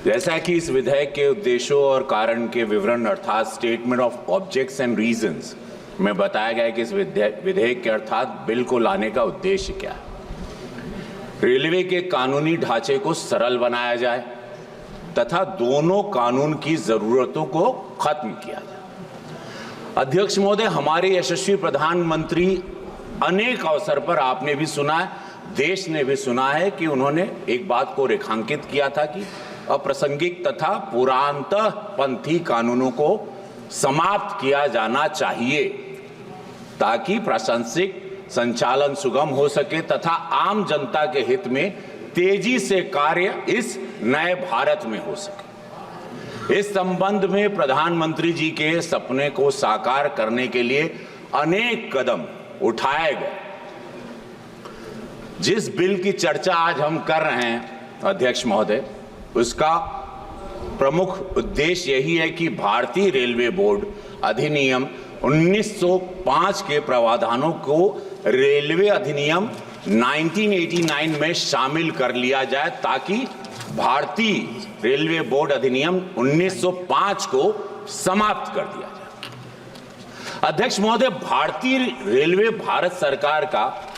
जैसा कि इस विधेयक के उद्देश्यों और कारण के विवरण अर्थात statement of objects and reasons में बताया गया है कि इस विधेयक के अर्थात बिल को लाने का उद्देश्य क्या है। रेलवे के कानूनी ढांचे को सरल बनाया जाए तथा दोनों कानून की जरूरतों को खत्म किया जाए। अध्यक्ष महोदय, हमारे यशस्वी प्रधानमंत्री अनेक अवसर पर आपने भी सुना है, देश ने भी सुना है कि उन्होंने एक बात को रेखांकित किया था कि अप्रासंगिक तथा पुरातनपंथी कानूनों को समाप्त किया जाना चाहिए ताकि प्रशासनिक संचालन सुगम हो सके तथा आम जनता के हित में तेजी से कार्य इस नए भारत में हो सके। इस संबंध में प्रधानमंत्री जी के सपने को साकार करने के लिए अनेक कदम उठाए गए। जिस बिल की चर्चा आज हम कर रहे हैं अध्यक्ष महोदय, उसका प्रमुख उद्देश्य यही है कि भारतीय रेलवे बोर्ड अधिनियम 1905 के प्रावधानों को रेलवे अधिनियम 1989 में शामिल कर लिया जाए ताकि भारतीय रेलवे बोर्ड अधिनियम 1905 को समाप्त कर दिया जाए। अध्यक्ष महोदय, भारतीय रेलवे भारत सरकार का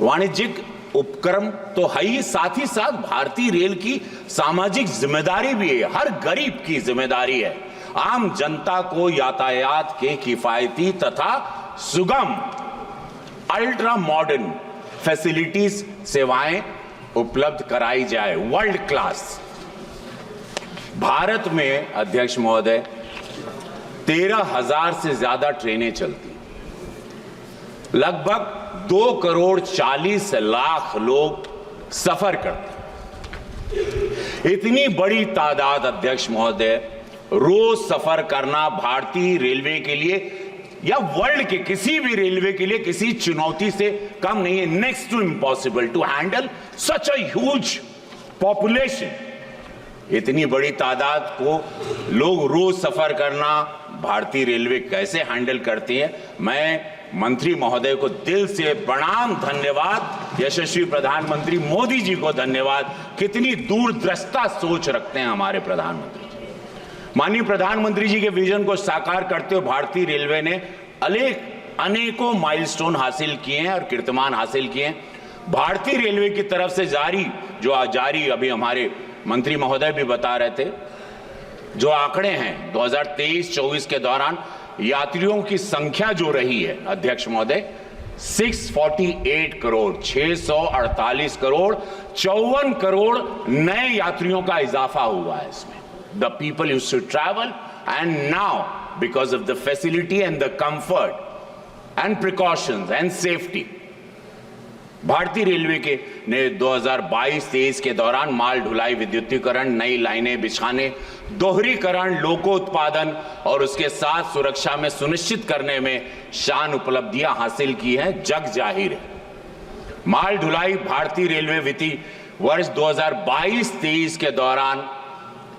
वाणिज्यिक उपक्रम तो है ही, साथ ही साथ भारतीय रेल की सामाजिक जिम्मेदारी भी है। हर गरीब की जिम्मेदारी है आम जनता को यातायात के किफायती तथा सुगम अल्ट्रा मॉडर्न फैसिलिटीज सेवाएं उपलब्ध कराई जाए। वर्ल्ड क्लास भारत में अध्यक्ष महोदय 13,000 से ज्यादा ट्रेनें चलती, लगभग 2,40,00,000 लोग सफर करते। इतनी बड़ी तादाद अध्यक्ष महोदय रोज सफर करना भारतीय रेलवे के लिए या वर्ल्ड के किसी भी रेलवे के लिए किसी चुनौती से कम नहीं है। Next to impossible to handle such a huge population. इतनी बड़ी तादाद को लोग रोज सफर करना भारतीय रेलवे कैसे हैंडल करती है। मैं मंत्री महोदय को दिल से प्रणाम, धन्यवाद। यशस्वी प्रधानमंत्री मोदी जी को धन्यवाद। कितनी दूरदृष्टा सोच रखते हैं हमारे प्रधानमंत्री जी। माननीय प्रधानमंत्री जी के विजन को साकार करते हुए भारतीय रेलवे ने अनेकों माइलस्टोन हासिल किए हैं और कीर्तिमान हासिल किए हैं। भारतीय रेलवे की तरफ से जारी अभी हमारे मंत्री महोदय भी बता रहे थे, जो आंकड़े हैं 2023-24 के दौरान यात्रियों की संख्या जो रही है अध्यक्ष महोदय 648 करोड़, 648 करोड़, 54 करोड़ नए यात्रियों का इजाफा हुआ है इसमें। The people used to travel and now because of the facility and the comfort and precautions and safety, भारतीय रेलवे के ने 2022-23 के दौरान माल ढुलाई, विद्युतीकरण, नई लाइनें बिछाने, दोहरीकरण, लोकोत्पादन और उसके साथ सुरक्षा में सुनिश्चित करने में शान उपलब्धियां हासिल की हैं, जग जाहिर है। माल ढुलाई भारतीय रेलवे वित्तीय वर्ष 2022-23 के दौरान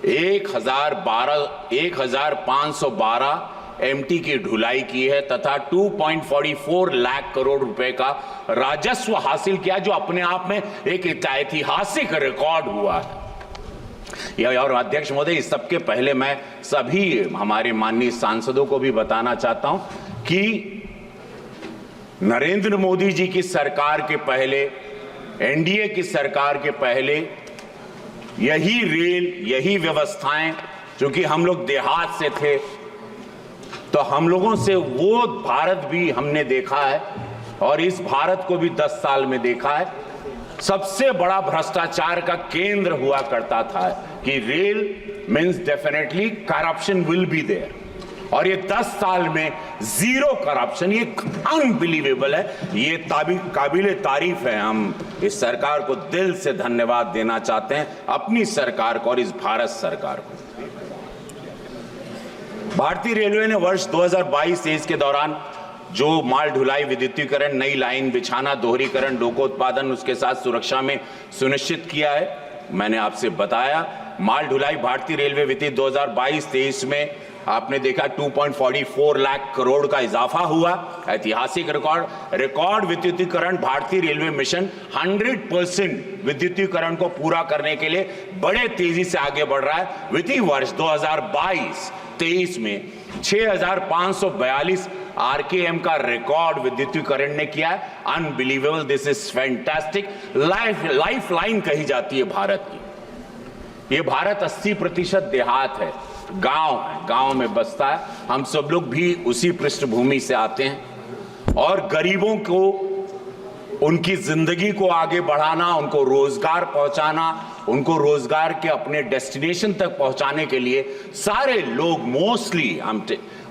1,512 एमटी की ढुलाई की है तथा 2.44 लाख करोड़ रुपए का राजस्व हासिल किया, जो अपने आप में एक ऐतिहासिक रिकॉर्ड हुआ है। और अध्यक्ष महोदय, इस सबके पहले मैं सभी हमारे माननीय सांसदों को भी बताना चाहता हूं कि नरेंद्र मोदी जी की सरकार के पहले, एनडीए की सरकार के पहले यही रेल, यही व्यवस्थाएं, क्योंकि हम लोग देहात से थे तो हम लोगों से वो भारत भी हमने देखा है और इस भारत को भी 10 साल में देखा है। सबसे बड़ा भ्रष्टाचार का केंद्र हुआ करता था कि rail means definitely corruption will be there, और ये 10 साल में जीरो करप्शन, ये अनबिलीवेबल है। ये काबिले तारीफ है। हम इस सरकार को दिल से धन्यवाद देना चाहते हैं, अपनी सरकार को और इस भारत सरकार को। भारतीय रेलवे ने वर्ष 2022-23 के दौरान जो माल ढुलाई, विद्युतीकरण, नई लाइन बिछाना, दोहरीकरण, लोकोत्पादन, उसके साथ सुरक्षा में सुनिश्चित किया है, मैंने आपसे बताया। माल ढुलाई भारतीय रेलवे वित्तीय 2022-23 में आपने देखा 2.44 लाख करोड़ का इजाफा हुआ, ऐतिहासिक रिकॉर्ड विद्युतीकरण। भारतीय रेलवे मिशन 100% विद्युतीकरण को पूरा करने के लिए बड़े तेजी से आगे बढ़ रहा है। वित्तीय वर्ष 2022-23 में 6,542 RKM का रिकॉर्ड विद्युतीकरण ने किया है। Unbelievable, this is fantastic. Life line कही जाती है भारत की। ये भारत 80% देहात है, गांव है, गांव में बसता है। हम सब लोग भी उसी पृष्ठभूमि से आते हैं और गरीबों को, उनकी जिंदगी को आगे बढ़ाना, उनको रोजगार पहुंचाना, उनको रोजगार के अपने डेस्टिनेशन तक पहुंचाने के लिए सारे लोग मोस्टली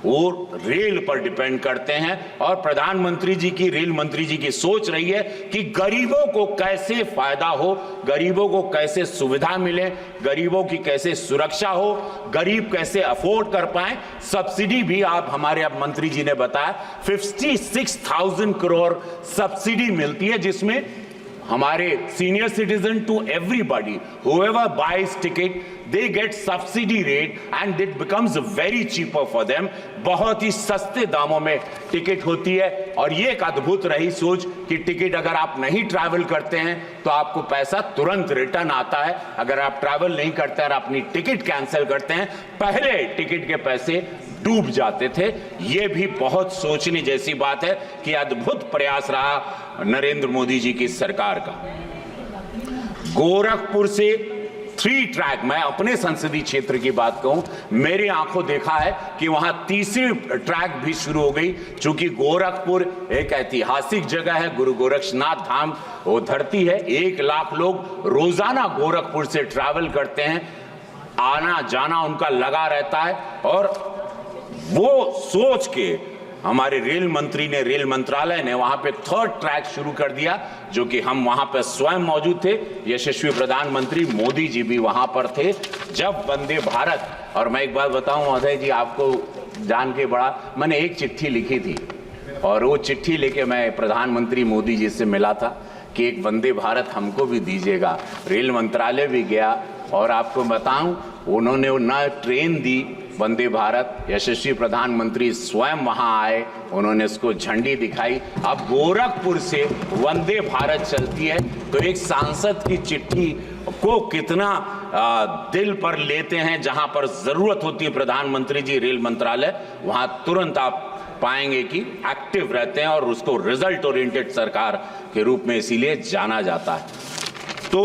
वो रेल पर डिपेंड करते हैं। और प्रधानमंत्री जी की, रेल मंत्री जी की सोच रही है कि गरीबों को कैसे फायदा हो, गरीबों को कैसे सुविधा मिले, गरीबों की कैसे सुरक्षा हो, गरीब कैसे अफोर्ड कर पाए। सब्सिडी भी आप, हमारे अब मंत्री जी ने बताया 56,000 करोड़ सब्सिडी मिलती है, जिसमें हमारे senior citizen to everybody, whoever buys ticket, they get subsidy rate and it becomes very cheaper for them। बहुत ही सस्ते दामों में टिकट होती है। और ये एक अद्भुत रही सोच कि टिकट अगर आप नहीं ट्रैवल करते हैं तो आपको पैसा तुरंत रिटर्न आता है। अगर आप ट्रैवल नहीं करते और अपनी टिकट कैंसिल करते हैं, पहले टिकट के पैसे डूब जाते थे। ये भी बहुत सोचने जैसी बात है कि अद्भुत प्रयास रहा नरेंद्र मोदी जी की सरकार का। गोरखपुर से 3 ट्रैक, मैं अपने संसदीय क्षेत्र की बात कहूं, मेरी आंखों देखा है कि वहां तीसरी ट्रैक भी शुरू हो गई। चूंकि गोरखपुर एक ऐतिहासिक जगह है, गुरु गोरक्षनाथ धाम वो धरती है। 1 लाख लोग रोजाना गोरखपुर से ट्रैवल करते हैं, आना जाना उनका लगा रहता है। और वो सोच के हमारे रेल मंत्री ने, रेल मंत्रालय ने वहां पे 3rd ट्रैक शुरू कर दिया, जो कि हम वहां पर स्वयं मौजूद थे। यशस्वी प्रधानमंत्री मोदी जी भी वहां पर थे जब वंदे भारत। और मैं एक बात बताऊं महोदय जी, आपको जान के बड़ा, मैंने एक चिट्ठी लिखी थी और वो चिट्ठी लेके मैं प्रधानमंत्री मोदी जी से मिला था कि एक वंदे भारत हमको भी दीजिएगा। रेल मंत्रालय भी गया और आपको बताऊं, उन्होंने ना ट्रेन दी वंदे भारत, यशस्वी प्रधानमंत्री स्वयं वहां आए, उन्होंने इसको झंडी दिखाई। अब गोरखपुर से वंदे भारत चलती है। तो एक सांसद की चिट्ठी को कितना दिल पर लेते हैं। जहां पर जरूरत होती है प्रधानमंत्री जी, रेल मंत्रालय, वहां तुरंत आप पाएंगे कि एक्टिव रहते हैं और उसको रिजल्ट ओरिएंटेड सरकार के रूप में इसीलिए जाना जाता है। तो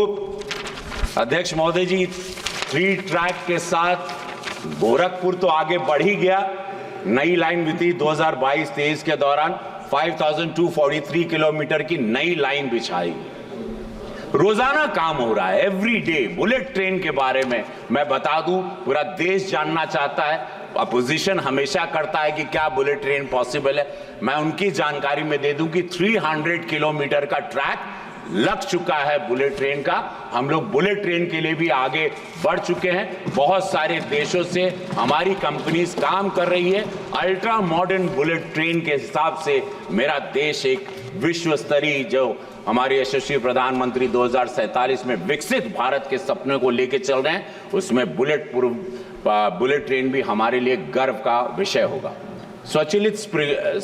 अध्यक्ष महोदय जी, 3 ट्रैक के साथ गोरखपुर तो आगे बढ़ ही गया। नई लाइन बिछी 2022-23 के दौरान 5243 किलोमीटर की नई लाइन बिछाई। रोजाना काम हो रहा है, एवरी डे। बुलेट ट्रेन के बारे में मैं बता दूं, पूरा देश जानना चाहता है। अपोजिशन हमेशा करता है कि क्या बुलेट ट्रेन पॉसिबल है। मैं उनकी जानकारी में दे दूं कि 300 किलोमीटर का ट्रैक लग चुका है बुलेट ट्रेन का। हम लोग बुलेट ट्रेन के लिए भी आगे बढ़ चुके हैं। बहुत सारे देशों से हमारी कंपनीज काम कर रही है। अल्ट्रा मॉडर्न बुलेट ट्रेन के हिसाब से मेरा देश एक विश्व स्तरीय, जो हमारे यशस्वी प्रधानमंत्री 2047 में विकसित भारत के सपने को लेके चल रहे हैं, उसमें बुलेट ट्रेन भी हमारे लिए गर्व का विषय होगा। स्वचालित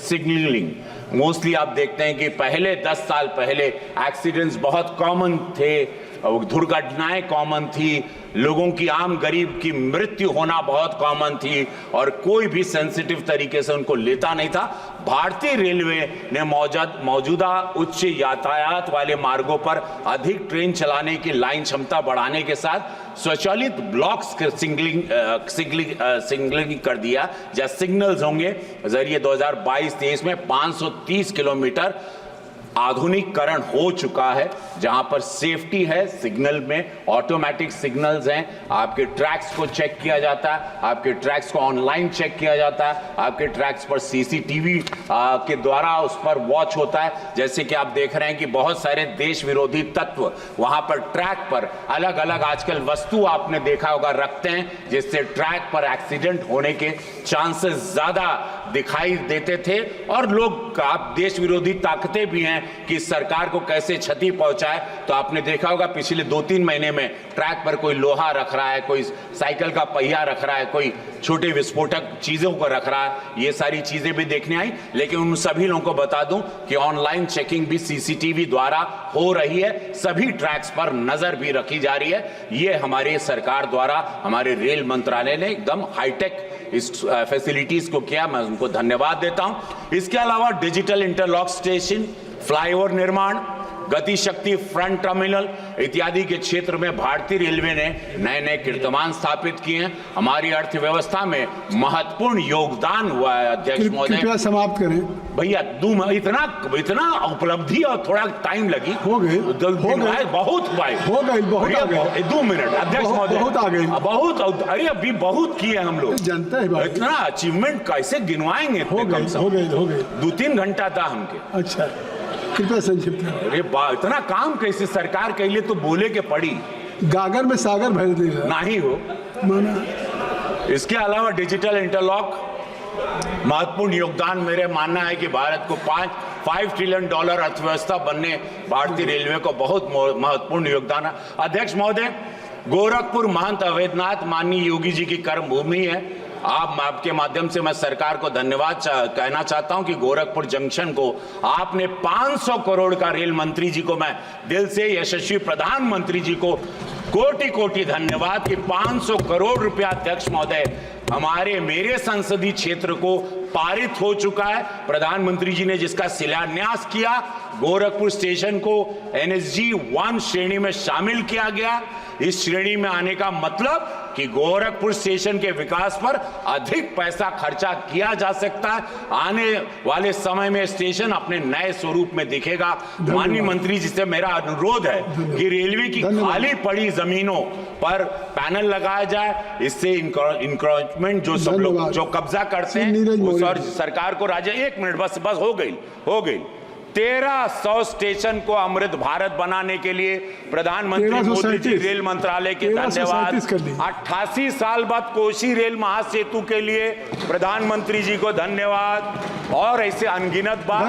सिग्नलिंग, मोस्टली आप देखते हैं कि पहले 10 साल पहले एक्सीडेंट्स बहुत कॉमन थे, दुर्घटनाएं कॉमन थी, लोगों की, आम गरीब की मृत्यु होना बहुत कॉमन थी और कोई भी सेंसिटिव तरीके से उनको लेता नहीं था। भारतीय रेलवे ने मौजूदा उच्च यातायात वाले मार्गों पर अधिक ट्रेन चलाने की लाइन क्षमता बढ़ाने के साथ स्वचालित ब्लॉक सिग्नलिंग कर दिया, या सिग्नल्स होंगे जरिए 2022-23 में 530 किलोमीटर आधुनिकीकरण हो चुका है, जहां पर सेफ्टी है। सिग्नल में ऑटोमेटिक सिग्नल्स हैं, आपके ट्रैक्स को चेक किया जाता है, आपके ट्रैक्स को ऑनलाइन चेक किया जाता है, आपके ट्रैक्स पर सीसीटीवी के द्वारा उस पर वॉच होता है। जैसे कि आप देख रहे हैं कि बहुत सारे देश विरोधी तत्व वहां पर ट्रैक पर अलग अलग आजकल वस्तु आपने देखा होगा रखते हैं, जिससे ट्रैक पर एक्सीडेंट होने के चांसेस ज्यादा दिखाई देते थे। और लोग, आप, देश विरोधी ताकतें भी हैं हैं कि सरकार को कैसे क्षति पहुंचाए, तो आपने देखा होगा पिछले 2-3 महीने में ट्रैक पर कोई लोहा रख रहा है, कोई साइकिल का पहिया रख रहा है, कोई छोटे विस्फोटक चीजों को रख रहा है। ये सारी चीजें भी देखने आई। लेकिन उन सभी लोगों को बता दूं कि ऑनलाइन चेकिंग भी सीसीटीवी द्वारा हो रही है, सभी ट्रैक्स पर नजर भी रखी जा रही है। ये हमारी सरकार द्वारा, हमारे रेल मंत्रालय ने एकदम हाईटेक इस फैसिलिटीज को किया, मैं उनको धन्यवाद देता हूं। इसके अलावा डिजिटल इंटरलॉक स्टेशन, फ्लाईओवर निर्माण, गति शक्ति फ्रंट टर्मिनल इत्यादि के क्षेत्र में भारतीय रेलवे ने नए नए कीर्तिमान स्थापित किए हैं। हमारी अर्थव्यवस्था में महत्वपूर्ण योगदान हुआ है। अध्यक्ष महोदय, कृपया समाप्त करें भैया। इतना उपलब्धि और थोड़ा टाइम लगी, हो गए बहुत भाई, हो गई, बहुत आ गए। 2 मिनट अध्यक्ष महोदय, बहुत आ गई, बहुत। अरे अभी बहुत किए हम लोग, जनता है। इतना अचीवमेंट कैसे गिनवाएंगे? हो गए 2-3 घंटा था हमके। अच्छा, कृपया संक्षिप्त करें। अरे इतना काम कैसे सरकार के लिए तो बोले के पड़ी, गागर में सागर भर देगा नहीं हो माना। इसके अलावा डिजिटल इंटरलॉक महत्वपूर्ण योगदान, मेरे मानना है कि भारत को $5 ट्रिलियन अर्थव्यवस्था बनने भारतीय रेलवे को बहुत महत्वपूर्ण योगदान है। अध्यक्ष महोदय, गोरखपुर महंत अवैधनाथ माननीय योगी जी की कर्म भूमि है। आपके माध्यम से मैं सरकार को धन्यवाद कहना चाहता हूं कि गोरखपुर जंक्शन को आपने 500 करोड़ का, रेल मंत्री जी को मैं दिल से, यशस्वी प्रधानमंत्री जी को कोटि कोटि धन्यवाद कि 500 करोड़ रुपया अध्यक्ष महोदय मेरे संसदीय क्षेत्र को पारित हो चुका है। प्रधानमंत्री जी ने जिसका शिलान्यास किया, गोरखपुर स्टेशन को NSG 1 श्रेणी में शामिल किया गया। इस श्रेणी में आने का मतलब कि गोरखपुर स्टेशन के विकास पर अधिक पैसा खर्चा किया जा सकता है। आने वाले समय में स्टेशन अपने नए स्वरूप में दिखेगा। माननीय मंत्री जी से मेरा अनुरोध है कि रेलवे की खाली पड़ी जमीनों पर पैनल लगाया जाए। इससे इंक्रोचमेंट जो सब लोग जो कब्जा करते हैं उस और सरकार को राज्य, 1 मिनट बस हो गई 1300 स्टेशन को अमृत भारत बनाने के लिए प्रधानमंत्री मोदी जी, रेल मंत्रालय के धन्यवाद। 88 साल बाद कोसी रेल महासेतु के लिए प्रधानमंत्री जी को धन्यवाद। और ऐसे अनगिनत बात